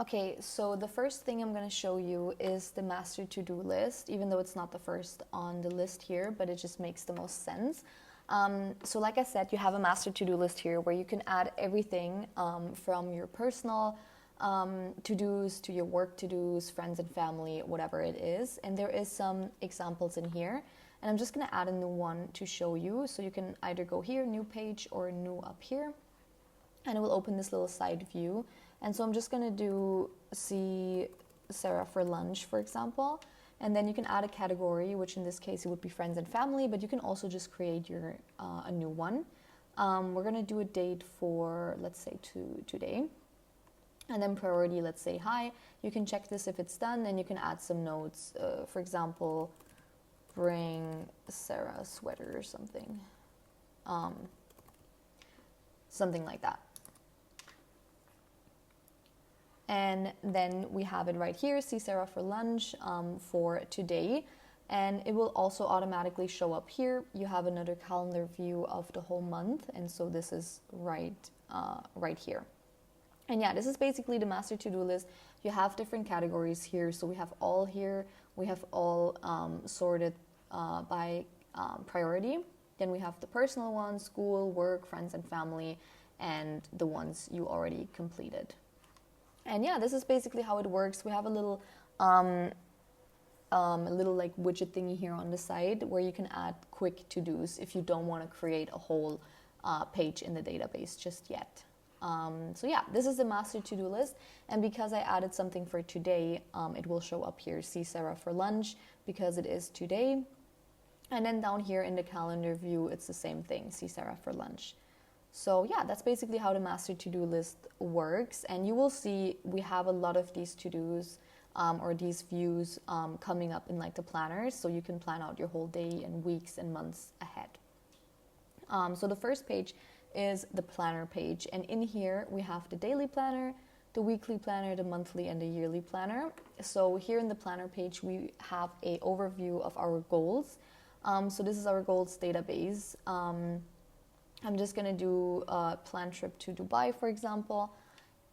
Okay, so the first thing I'm going to show you is the master to-do list, even though it's not the first on the list here, but it just makes the most sense. So like I said, you have a master to-do list here where you can add everything from your personal to-dos to your work to-dos, friends and family, whatever it is. And there is some examples in here. And I'm just going to add a new one to show you. So you can either go here, new page, or new up here. And it will open this little side view. And so I'm just going to do see Sarah for lunch, for example. And then you can add a category, which in this case it would be friends and family, but you can also just create your a new one. We're going to do a date for, let's say, today. And then priority, let's say hi. You can check this if it's done, and you can add some notes. For example, bring Sarah a sweater or something. Something like that. And then we have it right here, see Sarah for lunch for today. And it will also automatically show up here. You have another calendar view of the whole month. And so this is right here. And yeah, this is basically the master to-do list. You have different categories here. So we have all here. We have all sorted by priority. Then we have the personal ones, school, work, friends and family, and the ones you already completed. And yeah, this is basically how it works. We have a little like widget thingy here on the side where you can add quick to-dos if you don't want to create a whole page in the database just yet. So yeah, this is the master to-do list. And because I added something for today, it will show up here, see Sarah for lunch, because it is today. And then down here in the calendar view, it's the same thing, see Sarah for lunch. So yeah, that's basically how the master to-do list works. And you will see we have a lot of these to-dos or these views coming up in like the planners. So you can plan out your whole day and weeks and months ahead. So the first page is the planner page. And in here we have the daily planner, the weekly planner, the monthly and the yearly planner. So here in the planner page, we have a overview of our goals. So this is our goals database. I'm just going to do a planned trip to Dubai, for example.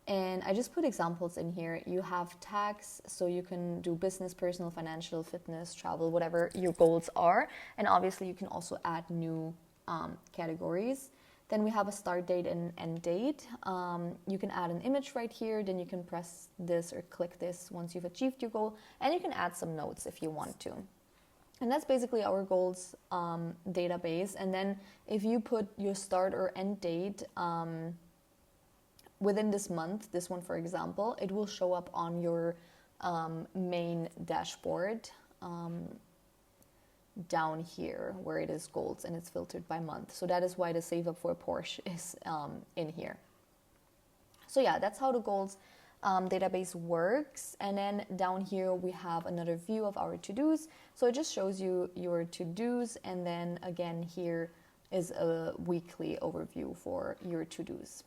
And I just put examples in here. You have tags, so you can do business, personal, financial, fitness, travel, whatever your goals are. And obviously, you can also add new categories. Then we have a start date and end date. You can add an image right here. Then you can press this or click this once you've achieved your goal. And you can add some notes if you want to. And that's basically our goals database. And then if you put your start or end date within this month, this one for example, it will show up on your main dashboard down here where it is goals and it's filtered by month. So that is why the Save Up for a Porsche is in here. So yeah, that's how the goals database works. And then down here we have another view of our to-dos. So it just shows you your to-dos, and then again here is a weekly overview for your to-dos.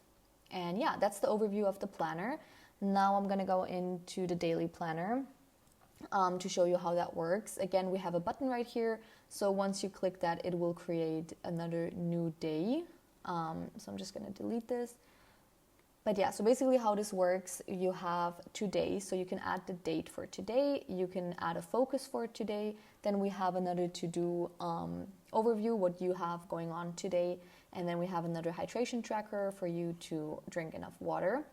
And yeah, that's the overview of the planner. Now I'm going to go into the daily planner to show you how that works. Again, we have a button right here. So once you click that, it will create another new day. So I'm just going to delete this. But yeah, so basically how this works, you have today, so you can add the date for today, you can add a focus for today, then we have another to-do overview, what you have going on today, and then we have another hydration tracker for you to drink enough water.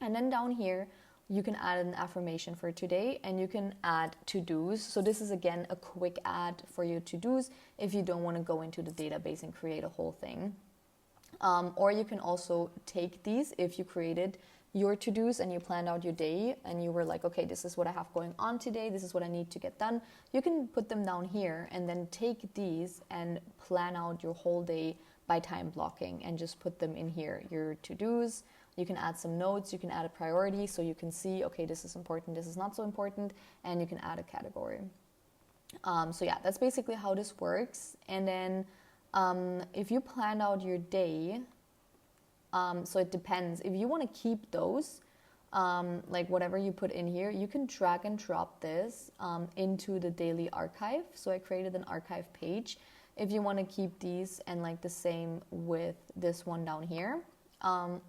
And then down here, you can add an affirmation for today, and you can add to-dos. So this is again a quick add for your to-dos if you don't want to go into the database and create a whole thing. Or you can also take these if you created your to-dos and you planned out your day and you were like, okay, this is what I have going on today, this is what I need to get done. You can put them down here and then take these and plan out your whole day by time blocking and just put them in here, your to-dos. You can add some notes, you can add a priority so you can see, okay, this is important, this is not so important, and you can add a category. So yeah, that's basically how this works. And then if you plan out your day, so it depends. If you want to keep those, like whatever you put in here, you can drag and drop this into the daily archive. So I created an archive page. If you want to keep these and like the same with this one down here,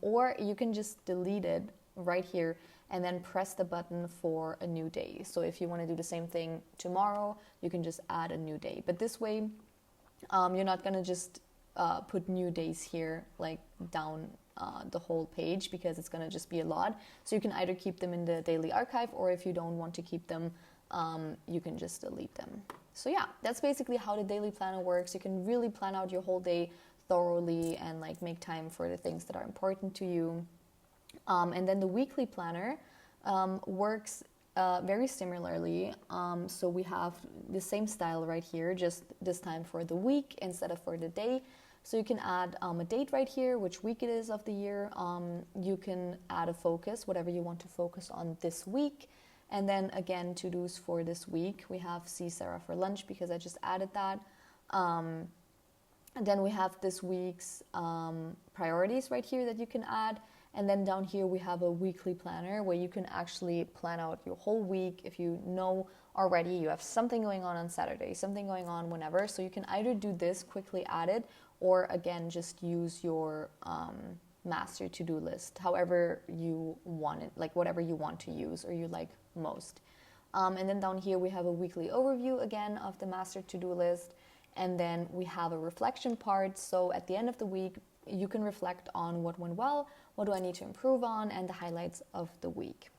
or you can just delete it right here and then press the button for a new day. So if you want to do the same thing tomorrow, you can just add a new day. But this way, you're not going to just put new days here like down the whole page, because it's going to just be a lot. So you can either keep them in the daily archive, or if you don't want to keep them, you can just delete them. So yeah, that's basically how the daily planner works. You can really plan out your whole day thoroughly and like make time for the things that are important to you. And then the weekly planner works very similarly. So we have the same style right here, just this time for the week instead of for the day. So you can add a date right here, which week it is of the year. You can add a focus, whatever you want to focus on this week. And then again, to-dos for this week. We have see Sarah for lunch because I just added that. And then we have this week's priorities right here that you can add. And then down here we have a weekly planner where you can actually plan out your whole week. If you know already you have something going on Saturday, something going on whenever. So you can either do this, quickly add it, or again, just use your master to-do list, however you want it, like whatever you want to use or you like most. And then down here we have a weekly overview again of the master to-do list. And then we have a reflection part. So at the end of the week, you can reflect on what went well, what do I need to improve on, and the highlights of the week.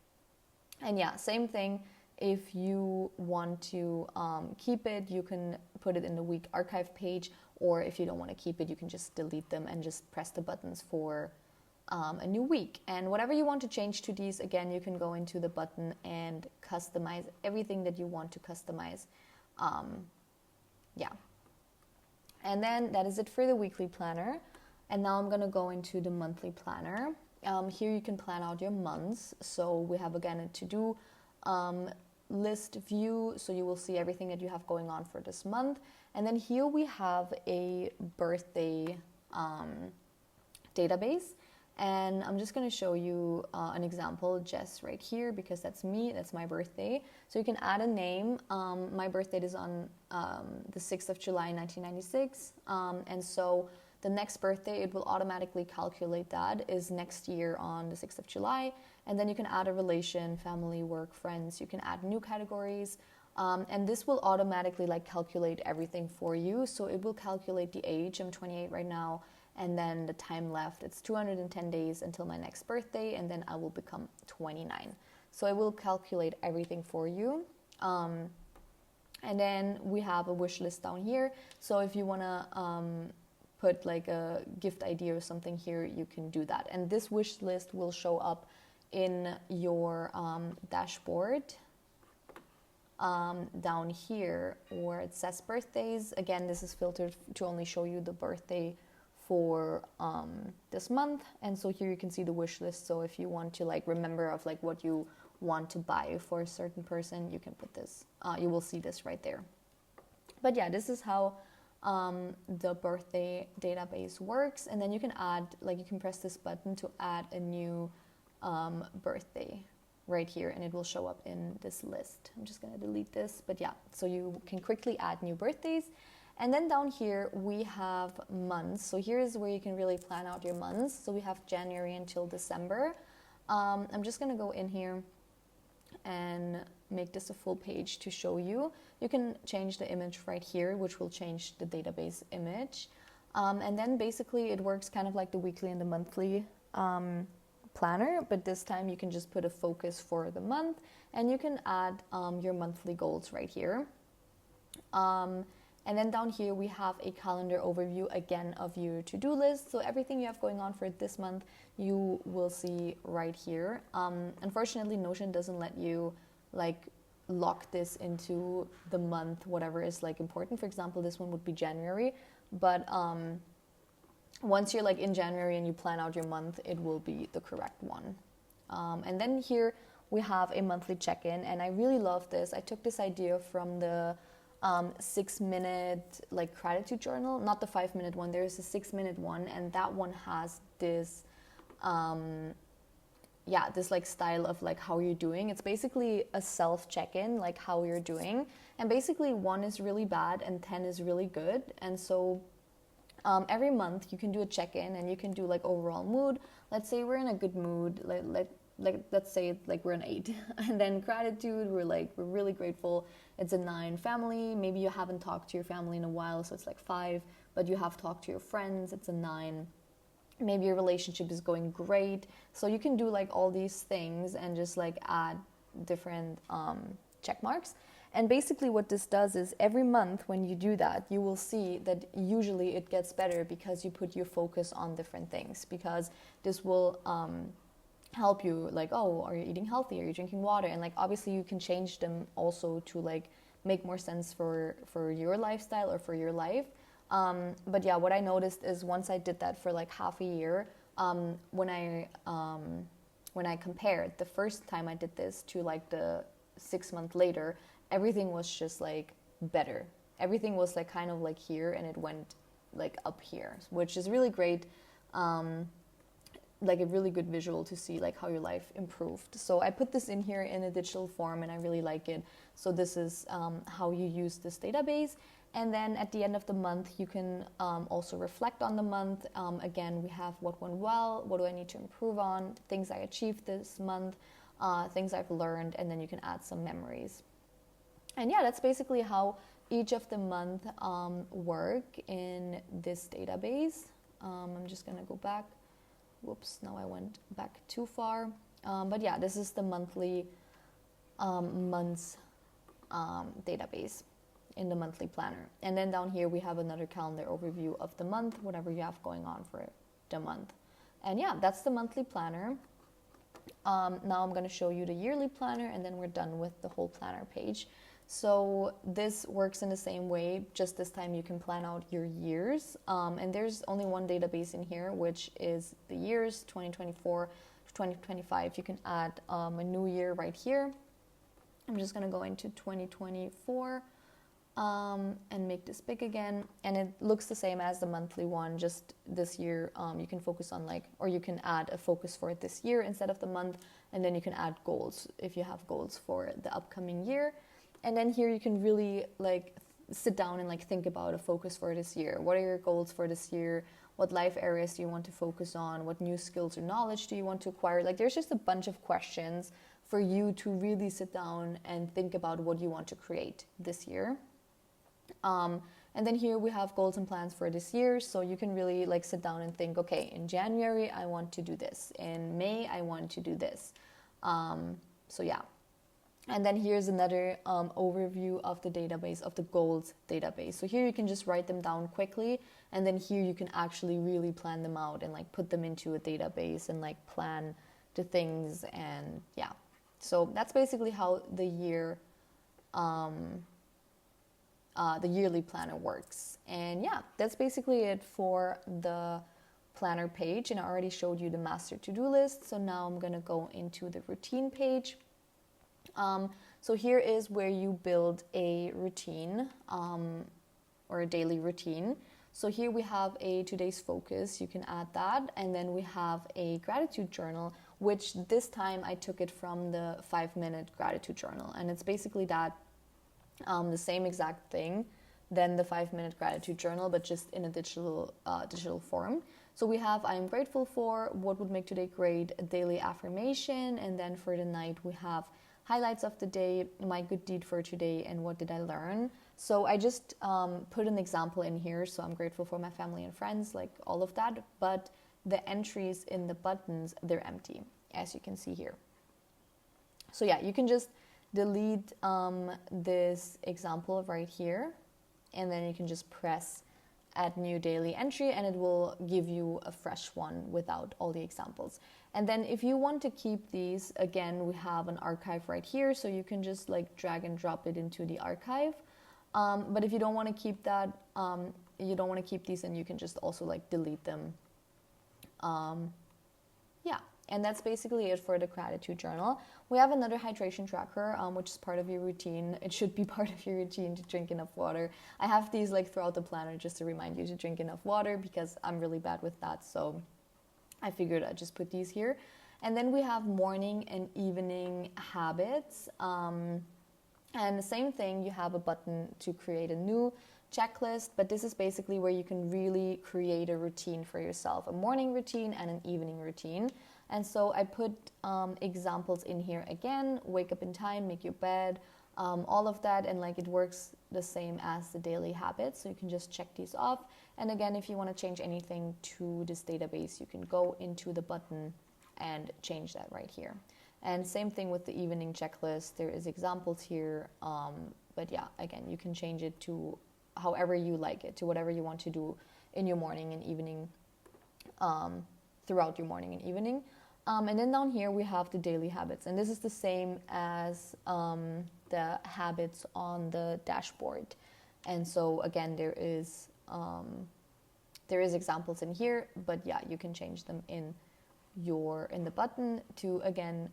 And yeah, same thing. If you want to keep it, you can put it in the week archive page, or if you don't want to keep it, you can just delete them and just press the buttons for a new week. And whatever you want to change to these, again, you can go into the button and customize everything that you want to customize. Yeah. And then that is it for the weekly planner. And now I'm going to go into the monthly planner. Here you can plan out your months. So we have again a to-do list view. So you will see everything that you have going on for this month. And then here we have a birthday database. And I'm just going to show you an example, Jess, right here, because that's me, that's my birthday. So you can add a name. My birthday is on the 6th of July, 1996. And so the next birthday, it will automatically calculate that is next year on the 6th of July. And then you can add a relation, family, work, friends. You can add new categories. And this will automatically like calculate everything for you. So it will calculate the age. I'm 28 right now. And then the time left, it's 210 days until my next birthday. And then I will become 29. So it will calculate everything for you. And then we have a wish list down here. So if you want to put like a gift idea or something here, you can do that. And this wish list will show up in your dashboard down here where it says birthdays. Again, this is filtered to only show you the birthday for this month. And so here you can see the wish list. So if you want to like remember of like what you want to buy for a certain person, you can put this, you will see this right there. But yeah, this is how the birthday database works. And then you can add, like you can press this button to add a new birthday right here, and it will show up in this list. I'm just going to delete this, but yeah, so you can quickly add new birthdays. And then down here we have months. So here is where you can really plan out your months. So we have January until December. I'm just going to go in here and make this a full page to show you. You can change the image right here, which will change the database image. And then basically it works kind of like the weekly and the monthly planner, but this time you can just put a focus for the month, and you can add your monthly goals right here. And then down here we have a calendar overview again of your to-do list. So everything you have going on for this month, you will see right here. Unfortunately, Notion doesn't let you like lock this into the month, whatever is like important. For example, this one would be January, but once you're like in January and you plan out your month, it will be the correct one. And then here we have a monthly check-in, and I really love this. I took this idea from the 6-minute like gratitude journal, not the 5-minute one. There's a 6-minute one, and that one has this this like style of like how you're doing. It's basically a self check-in, like how you're doing, and basically 1 is really bad and 10 is really good. And so every month you can do a check-in, and you can do like overall mood. Let's say we're in a good mood, like let's say like we're an 8. And then gratitude, we're really grateful, it's a 9. Family, maybe you haven't talked to your family in a while, so it's like 5, but you have talked to your friends, it's a 9. Maybe your relationship is going great, so you can do like all these things and just like add different check marks. And basically what this does is every month when you do that, you will see that usually it gets better because you put your focus on different things, because this will help you, like, oh, are you eating healthy, are you drinking water, and like obviously you can change them also to like make more sense for your lifestyle or for your life. But yeah, what I noticed is once I did that for like half a year, when I compared the first time I did this to like the 6 month later, everything was just like better. Everything was like kind of like here, and it went like up here, which is really great. Like a really good visual to see like how your life improved. So I put this in here in a digital form, and I really like it. So this is how you use this database. And then at the end of the month, you can also reflect on the month. Again, we have what went well, what do I need to improve on, things I achieved this month, things I've learned, and then you can add some memories. And yeah, that's basically how each of the month work in this database. I'm just gonna go back. Whoops, now I went back too far. But yeah, this is the monthly months database in the monthly planner. And then down here we have another calendar overview of the month, whatever you have going on for the month. And yeah, that's the monthly planner. Now I'm going to show you the yearly planner, and then we're done with the whole planner page. So this works in the same way, just this time you can plan out your years. And there's only one database in here, which is the years 2024 to 2025. You can add a new year right here. I'm just going to go into 2024 and make this big again. And it looks the same as the monthly one, just this year you can focus on like, or you can add a focus for this year instead of the month. And then you can add goals if you have goals for the upcoming year. And then here you can really like sit down and like think about a focus for this year. What are your goals for this year? What life areas do you want to focus on? What new skills or knowledge do you want to acquire? Like there's just a bunch of questions for you to really sit down and think about what you want to create this year. And then here we have goals and plans for this year. So you can really like sit down and think, okay, in January, I want to do this. In May, I want to do this. So yeah. And then here's another overview of the database, of the goals database. So here you can just write them down quickly. And then here you can actually really plan them out and like put them into a database and like plan the things. And yeah, so that's basically how the year, the yearly planner works. And yeah, that's basically it for the planner page. And I already showed you the master to-do list. So now I'm going to go into the routine page. So here is where you build a routine or a daily routine. So here we have a today's focus, you can add that. And then we have a gratitude journal, which this time I took it from the 5-minute gratitude journal. And it's basically that, the same exact thing than the 5-minute gratitude journal, but just in a digital form. So we have, I am grateful for, what would make today great, a daily affirmation. And then for the night, we have highlights of the day, my good deed for today, and what did I learn. So I just put an example in here. So I'm grateful for my family and friends, like all of that. But the entries in the buttons, they're empty, as you can see here. So yeah, you can just delete this example right here. And then you can just press add new daily entry, and it will give you a fresh one without all the examples. And then if you want to keep these, again, we have an archive right here, so you can just like drag and drop it into the archive. But if you don't want to keep that, you don't want to keep these, and you can just also like delete them. Yeah, and that's basically it for the gratitude journal. We have another hydration tracker, which is part of your routine. It should be part of your routine to drink enough water. I have these like throughout the planner just to remind you to drink enough water because I'm really bad with that. So I figured I'd just put these here. And then we have morning and evening habits. And the same thing, you have a button to create a new checklist, but this is basically where you can really create a routine for yourself, a morning routine and an evening routine. And so I put examples in here again: wake up in time, make your bed, all of that. And like it works the same as the daily habits, so you can just check these off. And again, if you want to change anything to this database, you can go into the button and change that right here. And same thing with the evening checklist. There is examples here, but yeah, again, you can change it to however you like it, to whatever you want to do in your morning and evening, throughout your morning and evening. And then down here we have the daily habits, and this is the same as the habits on the dashboard. And so again, there is examples in here, but yeah, you can change them in the button to again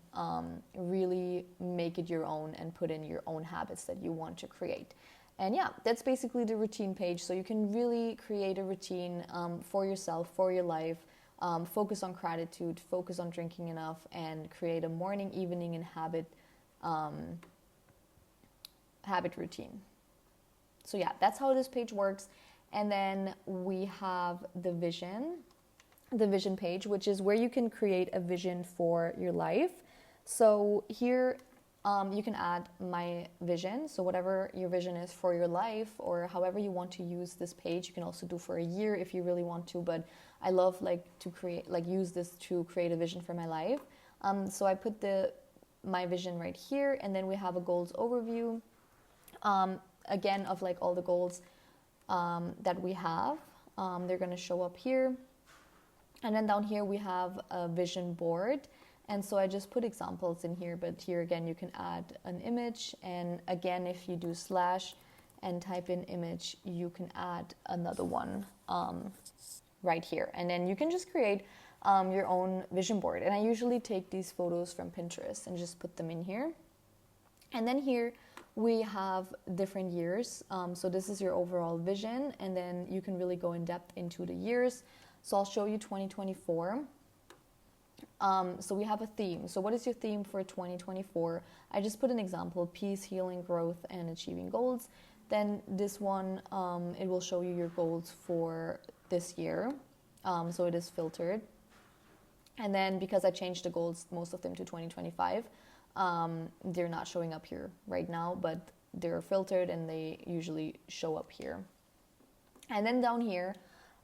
really make it your own and put in your own habits that you want to create. And yeah, that's basically the routine page. So you can really create a routine for yourself, for your life. Focus on gratitude, focus on drinking enough, and create a morning, evening, and habit routine. So yeah, that's how this page works. And then we have the vision page, which is where you can create a vision for your life. So here you can add my vision. So whatever your vision is for your life, or however you want to use this page, you can also do for a year if you really want to. But I love use this to create a vision for my life. So I put my vision right here, and then we have a goals overview. Again, of like all the goals that we have. They're going to show up here. And then down here we have a vision board. And so I just put examples in here, but here again you can add an image. And again, if you do / and type in image, you can add another one right here. And then you can just create your own vision board. And I usually take these photos from Pinterest and just put them in here. And then here we have different years. So this is your overall vision, and then you can really go in depth into the years. So I'll show you 2024. So we have a theme. So what is your theme for 2024? I just put an example: peace, healing, growth, and achieving goals. Then this one, it will show you your goals for this year. So it is filtered. And then because I changed the goals, most of them to 2025, they're not showing up here right now, but they're filtered and they usually show up here. And then down here,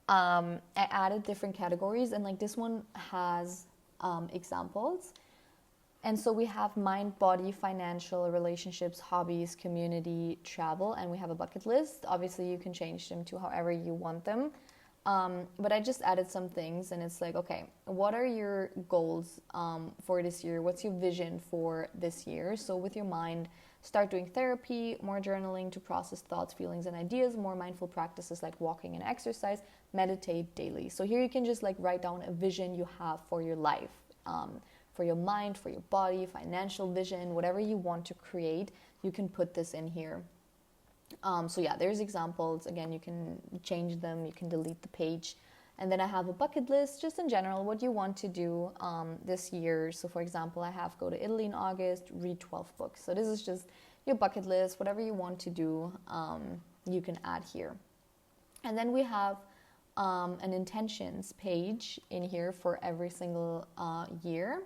I added different categories, and like this one has examples. And so we have mind, body, financial, relationships, hobbies, community, travel, and we have a bucket list. Obviously, you can change them to however you want them. But I just added some things, and it's like, okay, what are your goals for this year? What's your vision for this year? So with your mind, start doing therapy, more journaling to process thoughts, feelings, and ideas, more mindful practices like walking and exercise, meditate daily. So here you can just like write down a vision you have for your life, for your mind, for your body, financial vision, whatever you want to create, you can put this in here. So yeah, there's examples. Again, you can change them, you can delete the page. And then I have a bucket list, just in general, what you want to do this year. So for example, I have go to Italy in August, read 12 books. So this is just your bucket list, whatever you want to do, you can add here. And then we have an intentions page in here for every single year.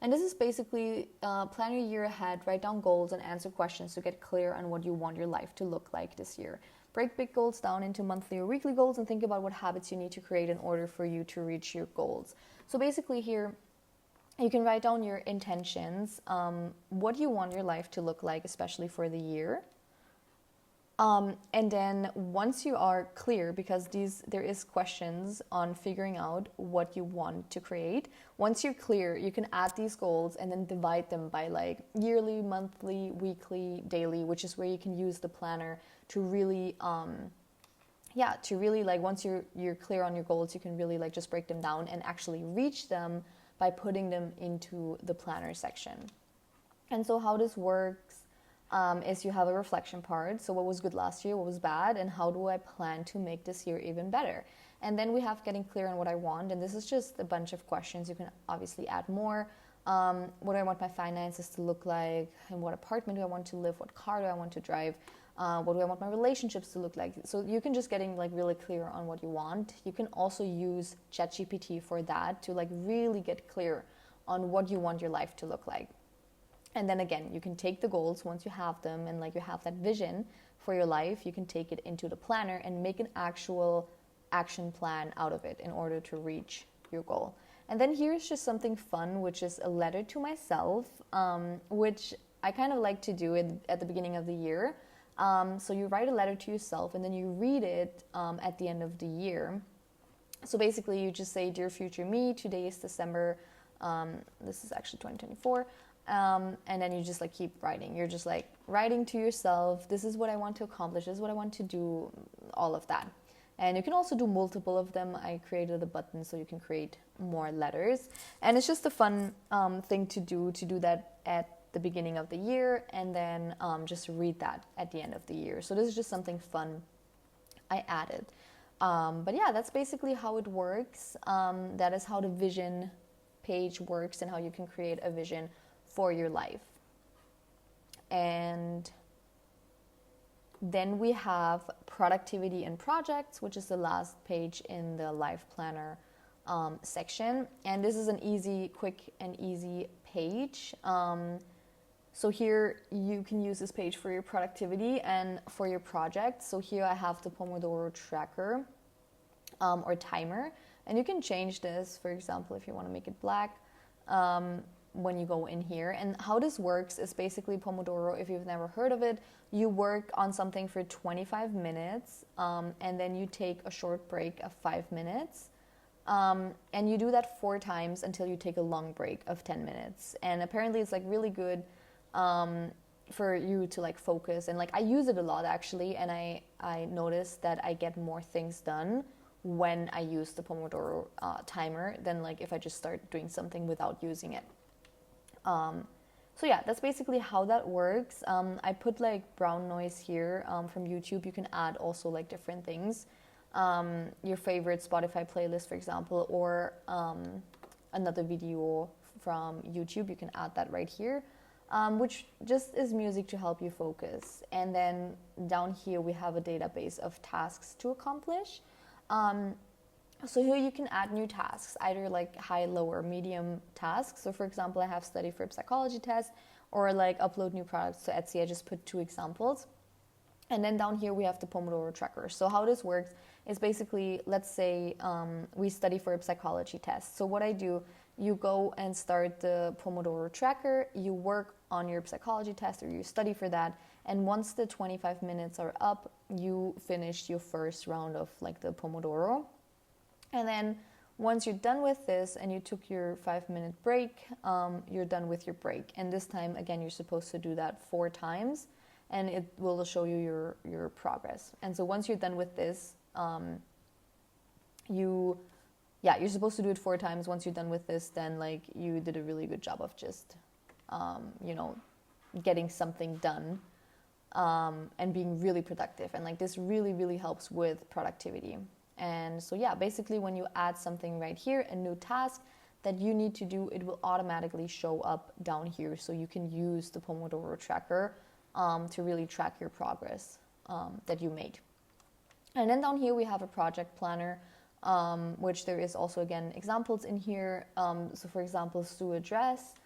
And this is basically plan your year ahead, write down goals and answer questions to get clear on what you want your life to look like this year. Break big goals down into monthly or weekly goals and think about what habits you need to create in order for you to reach your goals. So basically here, you can write down your intentions, what you want your life to look like, especially for the year. And then once you are clear, because there is questions on figuring out what you want to create. Once you're clear, you can add these goals and then divide them by like yearly, monthly, weekly, daily, which is where you can use the planner to really, like once you're clear on your goals, you can really like just break them down and actually reach them by putting them into the planner section. And so how this works is you have a reflection part. So what was good last year, what was bad, and how do I plan to make this year even better? And then we have getting clear on what I want. And this is just a bunch of questions. You can obviously add more. What do I want my finances to look like? In what apartment do I want to live? What car do I want to drive? What do I want my relationships to look like? So you can just getting like really clear on what you want. You can also use ChatGPT for that to like really get clear on what you want your life to look like. And then again, you can take the goals once you have them and like you have that vision for your life, you can take it into the planner and make an actual action plan out of it in order to reach your goal. And then here's just something fun, which is a letter to myself, which I kind of like to do at the beginning of the year. So you write a letter to yourself and then you read it at the end of the year. So basically you just say, "Dear future me, today is December, this is actually 2024, and then you just like keep writing. You're just like writing to yourself, this is what I want to accomplish, this is what I want to do, all of that. And you can also do multiple of them. I created a button so you can create more letters. And it's just a fun thing to do that at the beginning of the year, and then just read that at the end of the year. So this is just something fun I added. But yeah, that's basically how it works. That is how the vision page works and how you can create a vision for your life. And then we have productivity and projects, which is the last page in the life planner section. And this is an quick and easy page. So here you can use this page for your productivity and for your project. So here I have the Pomodoro tracker or timer. And you can change this, for example, if you want to make it black. When you go in here. And how this works is basically Pomodoro, if you've never heard of it, you work on something for 25 minutes and then you take a short break of 5 minutes and you do that 4 times until you take a long break of 10 minutes. And apparently it's like really good for you to like focus, and like I use it a lot actually, and I noticed that I get more things done when I use the Pomodoro timer than like if I just start doing something without using it. So yeah, that's basically how that works. I put like brown noise here from YouTube. You can add also like different things, your favorite Spotify playlist, for example, or another video from YouTube. You can add that right here, which just is music to help you focus. And then down here we have a database of tasks to accomplish. So here you can add new tasks, either like high, low, or medium tasks. So for example, I have study for a psychology test, or like upload new products to Etsy. I just put 2 examples. And then down here we have the Pomodoro tracker. So how this works is basically, let's say we study for a psychology test. So what I do, you go and start the Pomodoro tracker, you work on your psychology test or you study for that. And once the 25 minutes are up, you finished your first round of like the Pomodoro. And then once you're done with this and you took your 5-minute break, you're done with your break. And this time, again, you're supposed to do that 4 times and it will show you your progress. And so once you're done with this, you're supposed to do it 4 times. Once you're done with this, then like you did a really good job of just, getting something done and being really productive. And like this really, really helps with productivity. And so yeah, basically when you add something right here, a new task that you need to do, it will automatically show up down here. So you can use the Pomodoro tracker to really track your progress that you made. And then down here we have a project planner, which there is also, again, examples in here. So for example, sew a dress.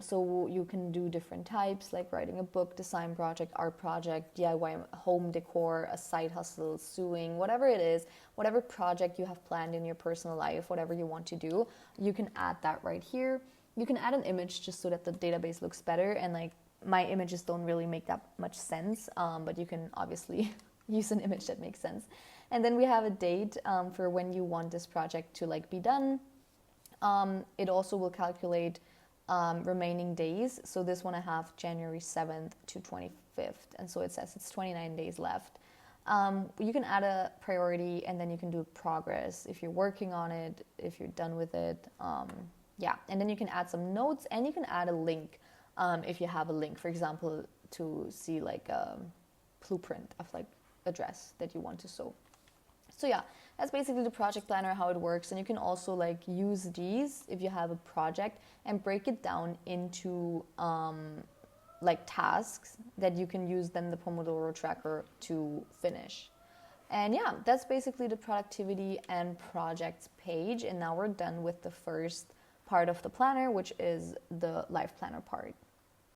So you can do different types, like writing a book, design project, art project, DIY home decor, a side hustle, sewing, whatever it is, whatever project you have planned in your personal life, whatever you want to do, you can add that right here. You can add an image just so that the database looks better, and like my images don't really make that much sense, but you can obviously use an image that makes sense. And then we have a date for when you want this project to like be done. It also will calculate remaining days. So this one I have January 7th to 25th, and so it says it's 29 days left. You can add a priority, and then you can do progress if you're working on it, if you're done with it. And then you can add some notes, and you can add a link if you have a link, for example, to see like a blueprint of like a dress that you want to sew. So yeah, that's basically the project planner, how it works. And you can also like use these if you have a project and break it down into like tasks that you can use then the Pomodoro tracker to finish. And yeah, that's basically the productivity and projects page. And now we're done with the first part of the planner, which is the life planner part.